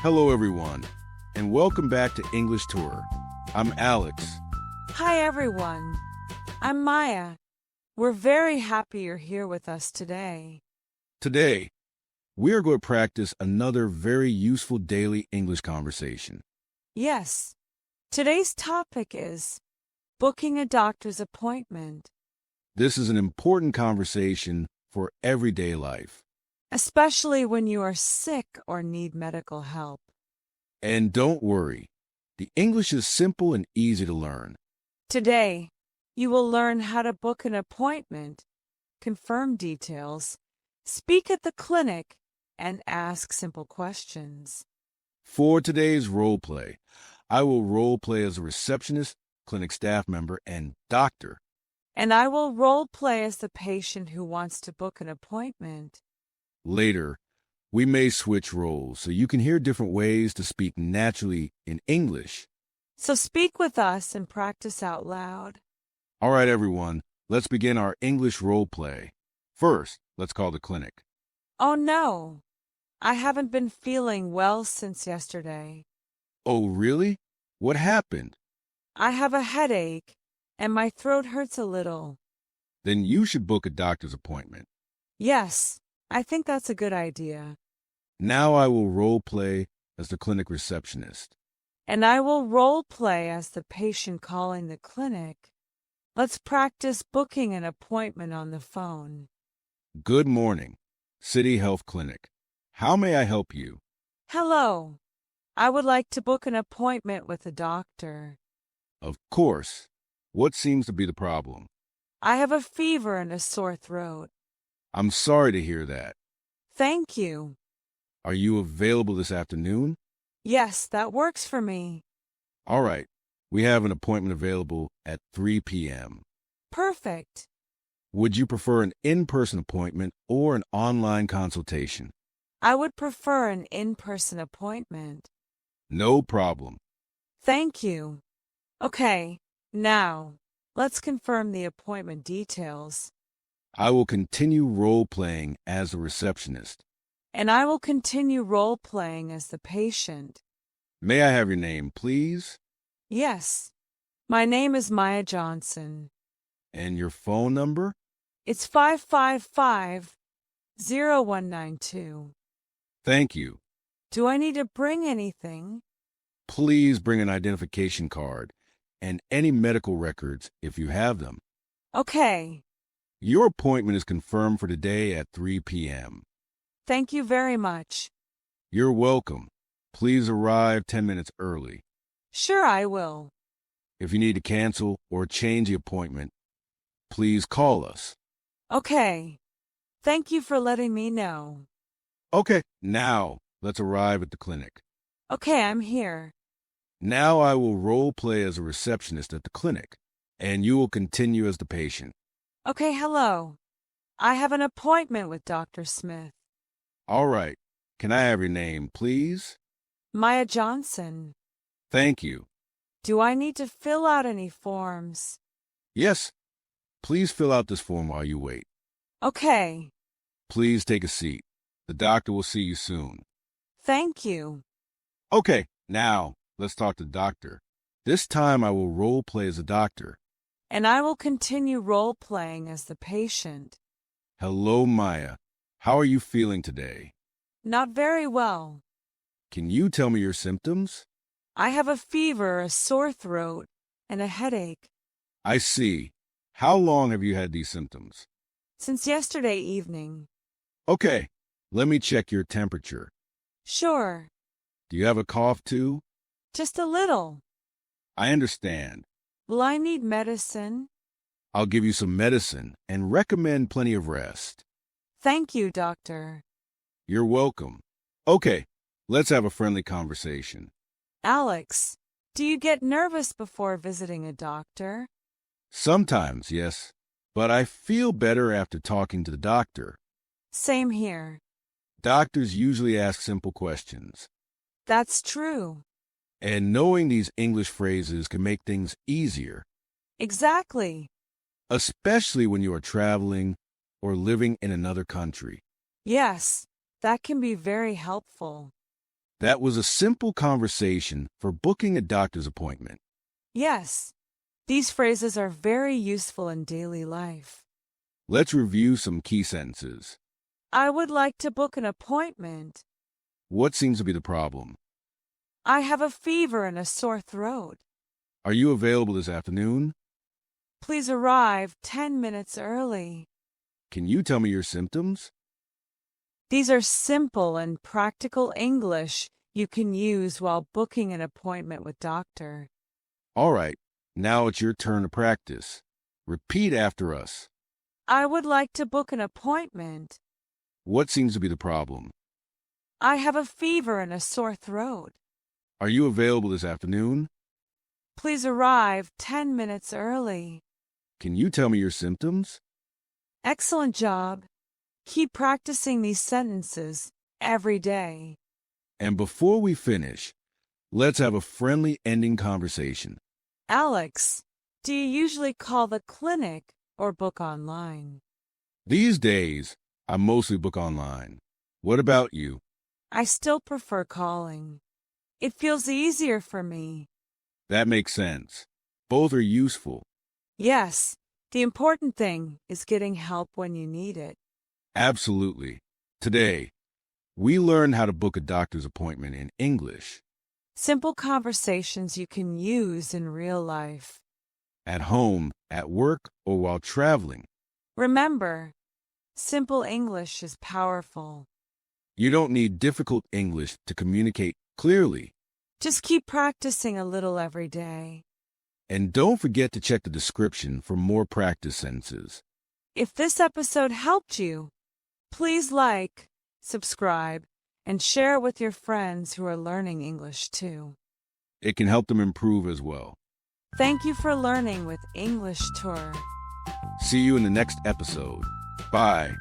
Hello, everyone, and welcome back to English Tour. I'm Alex. Hi, everyone. I'm Maya. We're very happy you're here with us today. Today, we are going to practice another very useful daily English conversation. Yes, today's topic is booking a doctor's appointment, This is an important conversation for everyday life. especially when you are sick or need medical help. And don't worry, the English is simple and easy to learn. Today, you will learn how to book an appointment, confirm details, speak at the clinic, and ask simple questions. For today's role play, I will role play as a receptionist, clinic staff member, and doctor. And I will role play as the patient who wants to book an appointment. Later, we may switch roles so you can hear different ways to speak naturally in English. So speak with us and practice out loud. All right, everyone, let's begin our English role play. First, let's call the clinic. Oh no, I haven't been feeling well since yesterday. Oh, really? What happened? I have a headache and my throat hurts a little. Then you should book a doctor's appointment. Yes, I think that's a good idea. Now I will role play as the clinic receptionist. And I will role play as the patient calling the clinic. Let's practice booking an appointment on the phone. Good morning, City Health Clinic. How may I help you? Hello, I would like to book an appointment with a doctor. Of course. What seems to be the problem? I have a fever and a sore throat. I'm sorry to hear that. Thank you. Are you available this afternoon? Yes, that works for me. All right. We have an appointment available at 3 p.m. Perfect. Would you prefer an in-person appointment or an online consultation? I would prefer an in-person appointment. No problem. Thank you. Okay, now, let's confirm the appointment details. I will continue role-playing as a receptionist. And I will continue role-playing as the patient. May I have your name, please? Yes, my name is Maya Johnson. And your phone number? It's 555-0192. Thank you. Do I need to bring anything? Please bring an identification card and any medical records if you have them. Okay, Your appointment is confirmed for today at 3 p.m. thank you very much. You're welcome. Please arrive 10 minutes early. Sure, I will. If you need to cancel or change the appointment, please call us. Okay, thank you for letting me know. Okay, now let's arrive at the clinic. Okay, I'm here. Now I will role play as a receptionist at the clinic, and you will continue as the patient. Okay, hello. I have an appointment with Dr. Smith. All right. Can I have your name, please? Maya Johnson. Thank you. Do I need to fill out any forms? Yes. Please fill out this form while you wait. Okay, Please take a seat. The doctor will see you soon. thank you. Okay, now let's talk to the doctor. This time I will role play as a doctor. And I will continue role-playing as the patient. Hello, Maya. How are you feeling today? Not very well. Can you tell me your symptoms? I have a fever, a sore throat, and a headache. I see. How long have you had these symptoms? Since yesterday evening. Okay, let me check your temperature. Sure, Do you have a cough too? just a little. I understand. Will I need medicine? I'll give you some medicine and recommend plenty of rest. Thank you, doctor. You're welcome. Okay, let's have a friendly conversation. Alex, do you get nervous before visiting a doctor? Sometimes, yes, but I feel better after talking to the doctor. Same here. Doctors usually ask simple questions, That's true. and knowing these English phrases can make things easier, Exactly. especially when you are traveling or living in another country. Yes, that can be very helpful. That was a simple conversation for booking a doctor's appointment. Yes, these phrases are very useful in daily life. Let's review some key sentences. I would like to book an appointment. What seems to be the problem? I have a fever and a sore throat. Are you available this afternoon? Please arrive 10 minutes early. Can you tell me your symptoms? These are simple and practical English you can use while booking an appointment with doctor. All right, now it's your turn to practice. Repeat after us. I would like to book an appointment. What seems to be the problem? I have a fever and a sore throat. Are you available this afternoon? Please arrive 10 minutes early. Can you tell me your symptoms? Excellent job. Keep practicing these sentences every day. And before we finish, let's have a friendly ending conversation. Alex, do you usually call the clinic or book online? These days, I mostly book online. What about you? I still prefer calling. It feels easier for me. That makes sense. Both are useful. Yes, the important thing is getting help when you need it. Absolutely. Today, we learned how to book a doctor's appointment in English. Simple conversations you can use in real life. At home, at work, or while traveling. Remember, simple English is powerful. You don't need difficult English to communicate clearly. Just keep practicing a little every day. And don't forget to check the description for more practice sentences. If this episode helped you, please like, subscribe, and share it with your friends who are learning English too. It can help them improve as well. Thank you for learning with English Tour. See you in the next episode. Bye.